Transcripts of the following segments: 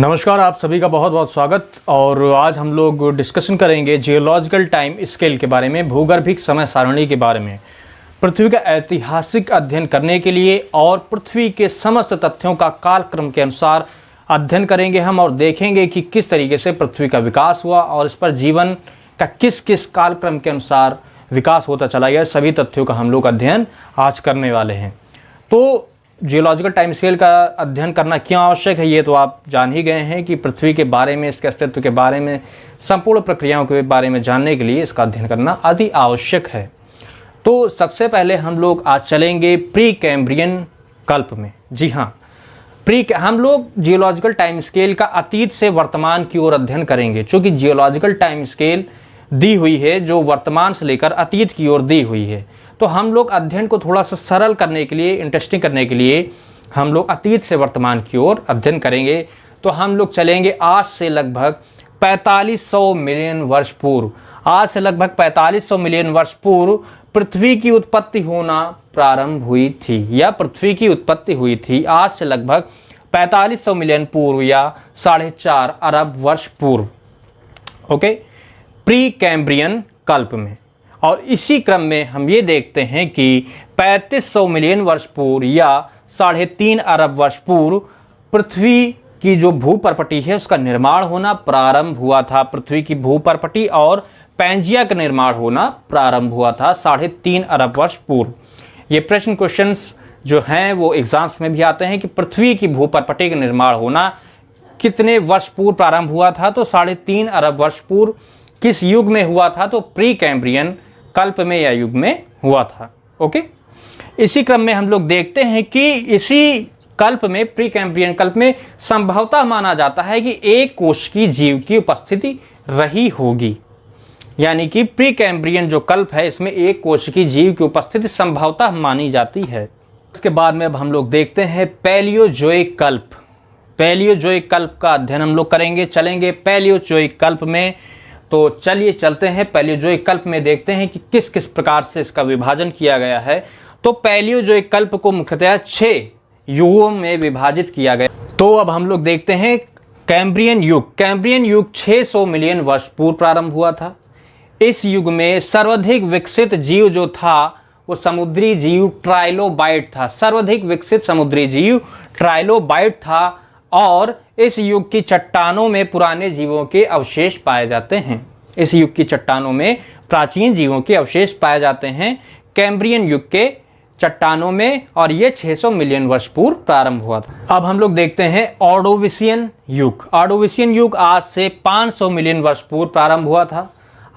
नमस्कार, आप सभी का बहुत बहुत स्वागत। और आज हम लोग डिस्कशन करेंगे जियोलॉजिकल टाइम स्केल के बारे में, भूगर्भिक समय सारणी के बारे में। पृथ्वी का ऐतिहासिक अध्ययन करने के लिए और पृथ्वी के समस्त तथ्यों का कालक्रम के अनुसार अध्ययन करेंगे हम और देखेंगे कि किस तरीके से पृथ्वी का विकास हुआ और इस पर जीवन का किस किस कालक्रम के अनुसार विकास होता चला गया। सभी तथ्यों का हम लोग अध्ययन आज करने वाले हैं। तो जियोलॉजिकल टाइम स्केल का अध्ययन करना क्यों आवश्यक है, ये तो आप जान ही गए हैं कि पृथ्वी के बारे में, इसके अस्तित्व के बारे में, संपूर्ण प्रक्रियाओं के बारे में जानने के लिए इसका अध्ययन करना अति आवश्यक है। तो सबसे पहले हम लोग आज चलेंगे प्री कैम्ब्रियन कल्प में। जी हाँ, हम लोग जियोलॉजिकल टाइम स्केल का अतीत से वर्तमान की ओर अध्ययन करेंगे, क्योंकि जियोलॉजिकल टाइम स्केल दी हुई है जो वर्तमान से लेकर अतीत की ओर दी हुई है। तो हम लोग अध्ययन को थोड़ा सा सरल करने के लिए, इंटरेस्टिंग करने के लिए हम लोग अतीत से वर्तमान की ओर अध्ययन करेंगे। तो हम लोग चलेंगे आज से लगभग 4500 मिलियन वर्ष पूर्व। आज से लगभग 4500 मिलियन वर्ष पूर्व पृथ्वी की उत्पत्ति होना प्रारंभ हुई थी, या पृथ्वी की उत्पत्ति हुई थी आज से लगभग 4500 मिलियन पूर्व या 4.5 अरब वर्ष पूर्व। ओके, प्री कैम्ब्रियन कल्प में। और इसी क्रम में हम ये देखते हैं कि 3500 मिलियन वर्ष पूर्व या 3.5 अरब वर्ष पूर्व पृथ्वी की जो भूपर्पटी है उसका निर्माण होना प्रारंभ हुआ था। पृथ्वी की भूपर्पटी और पैंजिया का निर्माण होना प्रारंभ हुआ था 3.5 अरब वर्ष पूर्व। ये प्रश्न क्वेश्चंस जो हैं वो एग्जाम्स में भी आते हैं कि पृथ्वी की भूपर्पटी का निर्माण होना कितने वर्ष पूर्व प्रारंभ हुआ था। तो 3.5 अरब वर्ष पूर्व किस युग में हुआ था, तो प्री कैम्ब्रियन कल्प में या युग में हुआ था। ओके, इसी क्रम में हम लोग देखते हैं कि इसी कल्प में, प्री कैम्ब्रियन कल्प में संभवतः माना जाता है कि एक कोश की जीव की उपस्थिति रही होगी। यानी कि प्री कैम्ब्रियन जो कल्प है इसमें एक कोश की जीव की उपस्थिति संभवतः मानी जाती है। इसके बाद में अब हम लोग देखते हैं पैलियोजोइक कल्प। पैलियोजोइक कल्प का अध्ययन हम लोग करेंगे, चलेंगे पैलियोजोइक कल्प में। तो चलिए चलते हैं पैलियोजोइक कल्प में, देखते हैं कि किस किस प्रकार से इसका विभाजन किया गया है। तो पैलियोजोइक कल्प को मुख्यतः 6 युगों में विभाजित किया गया। तो अब हम लोग देखते हैं कैम्ब्रियन युग। कैम्ब्रियन युग 600 मिलियन वर्ष पूर्व प्रारंभ हुआ था। इस युग में सर्वाधिक विकसित जीव जो था वो समुद्री जीव ट्राइलोबाइट था। सर्वाधिक विकसित समुद्री जीव ट्राइलोबाइट था। और इस युग की चट्टानों में पुराने जीवों के अवशेष पाए जाते हैं। इस युग की चट्टानों में प्राचीन जीवों के अवशेष पाए जाते हैं कैम्ब्रियन युग के चट्टानों में, और ये 600 मिलियन वर्ष पूर्व प्रारंभ हुआ था। अब हम लोग देखते हैं ऑर्डोविशियन युग। ऑर्डोविशियन युग आज से 500 मिलियन वर्ष पूर्व प्रारंभ हुआ था।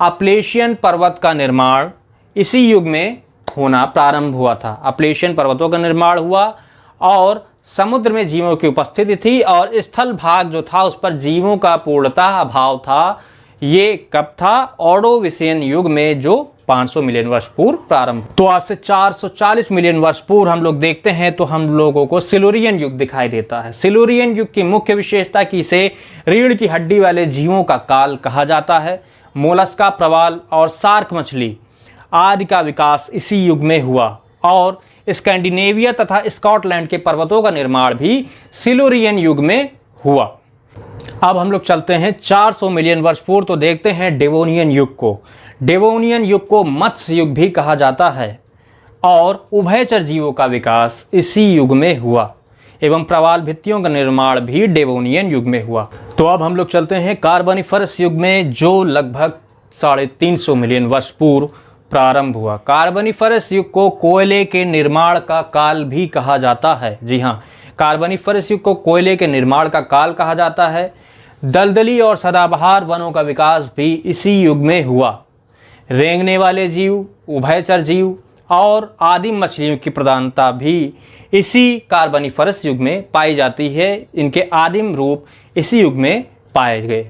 अपलेशियन पर्वत का निर्माण इसी युग में होना प्रारंभ हुआ था। अपलेशियन पर्वतों का निर्माण हुआ और समुद्र में जीवों की उपस्थिति थी, और स्थल भाग जो था उस पर जीवों का पूर्णतः अभाव था। ये कब था? ऑर्डोविशियन युग में, जो 500 मिलियन वर्ष पूर्व प्रारंभ। तो आज से 440 मिलियन वर्ष पूर्व हम लोग देखते हैं तो हम लोगों को सिल्यूरियन युग दिखाई देता है। सिल्यूरियन युग की मुख्य विशेषता की इसे रीढ़ की हड्डी वाले जीवों का काल कहा जाता है। मोलस्का, प्रवाल और शार्क मछली आदि का विकास इसी युग में हुआ, और स्कैंडिनेविया तथा स्कॉटलैंड के पर्वतों का निर्माण भी सिल्यूरियन युग में हुआ। अब हम लोग चलते हैं 400 मिलियन वर्ष पूर्व, तो देखते हैं डेवोनियन युग को। डेवोनियन युग को मत्स्य युग भी कहा जाता है, और उभयचर जीवों का विकास इसी युग में हुआ, एवं प्रवाल भित्तियों का निर्माण भी डेवोनियन युग में हुआ। तो अब हम लोग चलते हैं कार्बोनिफरस युग में, जो लगभग 350 मिलियन वर्ष पूर्व प्रारंभ हुआ। कार्बोनिफरस युग को कोयले के निर्माण का काल भी कहा जाता है। जी हाँ, कार्बोनिफरस युग को कोयले के निर्माण का काल कहा जाता है। दलदली और सदाबहार वनों का विकास भी इसी युग में हुआ। रेंगने वाले जीव, उभयचर जीव और आदिम मछलियों की प्रधानता भी इसी कार्बोनिफरस युग में पाई जाती है। इनके आदिम रूप इसी युग में पाए गए।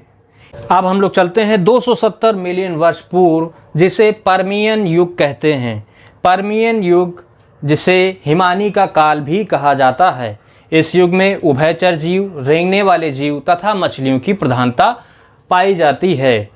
अब हम लोग चलते हैं 270 मिलियन वर्ष पूर्व, जिसे पर्मियन युग कहते हैं। पर्मियन युग, जिसे हिमानी का काल भी कहा जाता है। इस युग में उभयचर जीव, रेंगने वाले जीव तथा मछलियों की प्रधानता पाई जाती है।